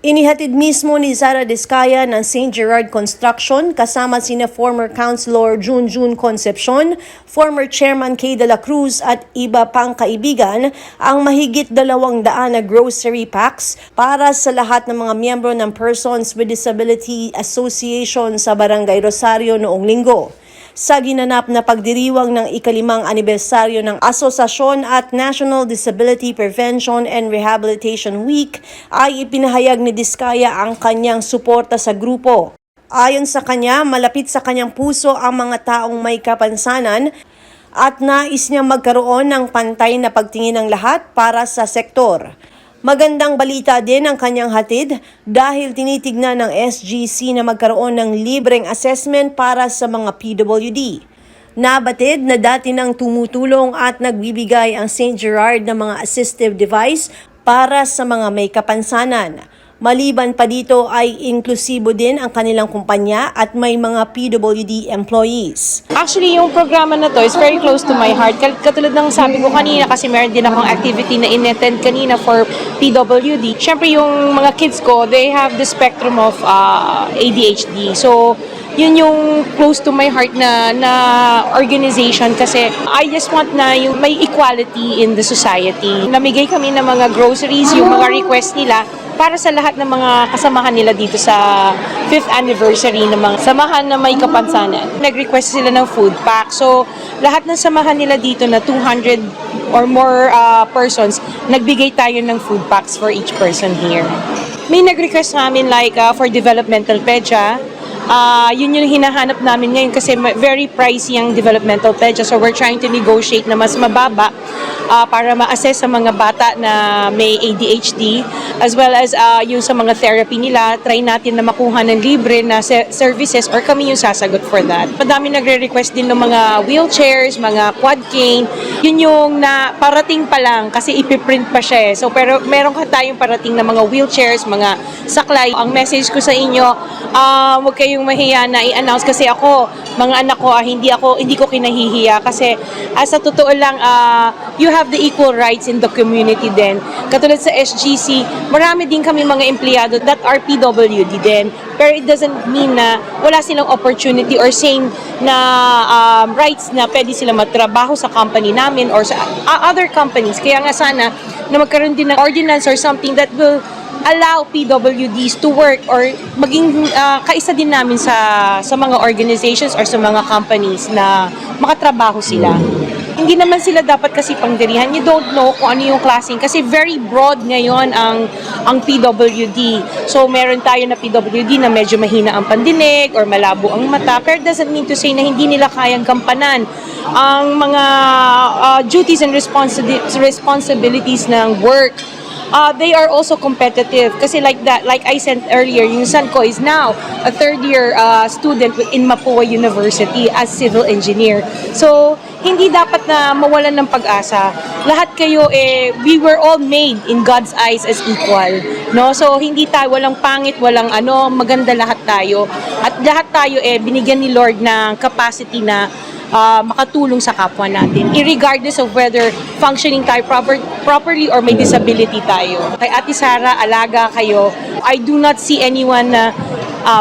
Inihatid mismo ni Sara Diskaya ng St. Gerard Construction kasama sina former Councilor Junjun Concepcion, former Chairman Kay de la Cruz at iba pang kaibigan ang mahigit 200 na grocery packs para sa lahat ng mga miyembro ng Persons with Disability Association sa Barangay Rosario noong linggo. Sa ginanap na pagdiriwang ng ika-5 anibersaryo ng Asosasyon at National Disability Prevention and Rehabilitation Week ay ipinahayag ni Diskaya ang kanyang suporta sa grupo. Ayon sa kanya, malapit sa kanyang puso ang mga taong may kapansanan at nais niya magkaroon ng pantay na pagtingin ng lahat para sa sektor. Magandang balita din ang kanyang hatid dahil tinitignan ng SGC na magkaroon ng libreng assessment para sa mga PWD. Nabatid na dati nang tumutulong at nagbibigay ang St. Gerard ng mga assistive device para sa mga may kapansanan. Maliban pa dito ay inklusibo din ang kanilang kumpanya at may mga PWD employees. Actually, yung programa na to is very close to my heart. Katulad ng sabi ko kanina, kasi meron din akong activity na in-attend kanina for PWD. Siyempre, yung mga kids ko, they have the spectrum of ADHD. So, yun yung close to my heart na organization kasi I just want na yung may equality in the society. Namigay kami ng mga groceries, yung mga request nila para sa lahat ng mga kasamahan nila dito sa 5th anniversary ng mga samahan na may kapansanan. Nag-request sila ng food pack. So, lahat ng samahan nila dito na 200 or more persons, nagbigay tayo ng food packs for each person here. May nag-request namin like for developmental PEDSA. Yun yung hinahanap namin ngayon kasi very pricey ang developmental PEDSA. So, we're trying to negotiate na mas mababa para ma-assess sa mga bata na may ADHD as well as yung sa mga therapy nila, try natin na makuha ng libre na services or kami yung sasagot for that. Madami nagre-request din ng mga wheelchairs, mga quad cane. Yun yung na parating pa lang kasi ipiprint pa siya eh. So pero meron ka tayong parating na mga wheelchairs, mga saklay. Ang message ko sa inyo, huwag kayong mahiya na i-announce kasi ako, mga anak ko, hindi ko kinahihiya kasi sa totoo lang, you have the equal rights in the community din. Katulad sa SGC, marami din kami mga empleyado that are PWD din. Pero it doesn't mean na wala silang opportunity or same na rights na pwede sila matrabaho sa company namin or sa other companies. Kaya nga sana na magkaroon din ng ordinance or something that will allow PWDs to work or maging kaisa din namin sa mga organizations or sa mga companies na makatrabaho sila. Hindi naman sila dapat kasi pangdirihan. You don't know kung ano yung klaseng kasi very broad ngayon ang PWD. So meron tayo na PWD na medyo mahina ang pandinig or malabo ang mata. Pero it doesn't mean to say na hindi nila kayang gampanan ang mga duties and responsibilities ng work. They are also competitive kasi like I said earlier, yung son ko is now a third-year student in Mapua University as civil engineer. So, hindi dapat na mawalan ng pag-asa. Lahat kayo, we were all made in God's eyes as equal. No? So, hindi tayo, walang pangit, walang maganda lahat tayo. At lahat tayo, binigyan ni Lord ng capacity na makatulong sa kapwa natin, irregardless of whether functioning tayo properly or may disability tayo. Kay Ate Sara, alaga kayo. I do not see anyone na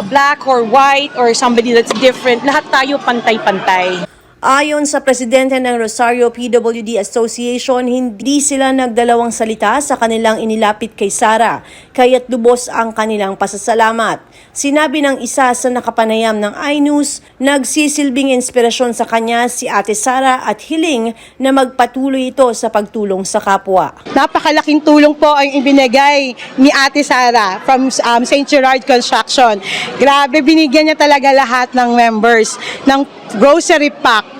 black or white or somebody that's different. Lahat tayo pantay-pantay. Ayon sa presidente ng Rosario PWD Association, hindi sila nagdalawang salita sa kanilang inilapit kay Sara, kaya't lubos ang kanilang pasasalamat. Sinabi ng isa sa nakapanayam ng iNews, nagsisilbing inspirasyon sa kanya si Ate Sara at hiling na magpatuloy ito sa pagtulong sa kapwa. Napakalaking tulong po ang ibinigay ni Ate Sara from St. Gerard Construction. Grabe, binigyan niya talaga lahat ng members ng grocery pack.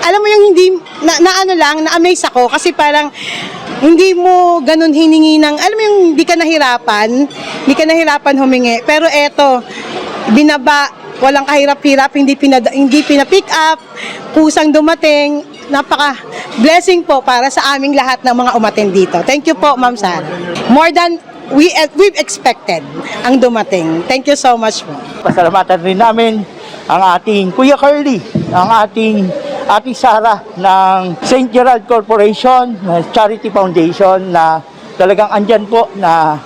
Alam mo yung hindi, na-amaze ako kasi parang hindi mo ganun hiningi ng, alam mo yung hindi ka nahirapan humingi. Pero eto, binaba, walang kahirap-hirap, hindi pina-pick up, kusang dumating, napaka-blessing po para sa aming lahat ng mga umattend dito. Thank you po, Ma'am Sara. More than we've expected ang dumating. Thank you so much po. Pasalamatan rin namin ang ating Kuya Curly, ang ating Ate Sara ng St. Gerard Corporation Charity Foundation na talagang andyan po na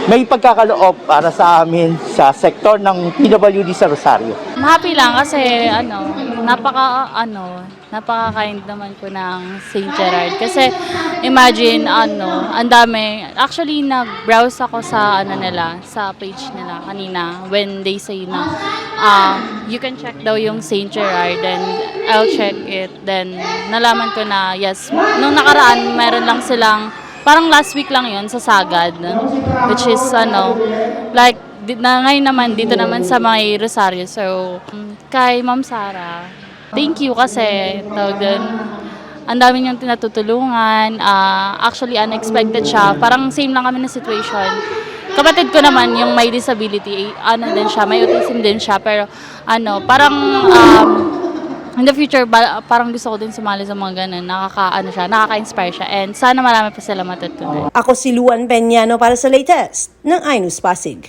may pagkakaloob para sa amin sa sektor ng PWD sa Rosario. Happy lang kasi napaka-kind naman po ng St. Gerard. Kasi imagine ang dami. Actually nag-browse ako sa sa page nila kanina when they say na you can check daw yung St. Gerard, and I'll check it. Then nalaman ko na yes, nung nakaraan meron lang silang parang last week lang yon sa Sagad, which is ngayon naman dito naman sa may Rosario. So kay Ma'am Sara, thank you kasi ang dami niyang tinatutulungan. Actually unexpected siya, parang same lang kami na situation. Kapatid ko naman yung may disability, din siya, may autism din siya, pero parang in the future, parang gusto ko din sumali sa mga ganun. Nakaka-inspire siya. And sana marami pa sila matutunan. Ako si Luan Peñano para sa latest ng iNews Pasig.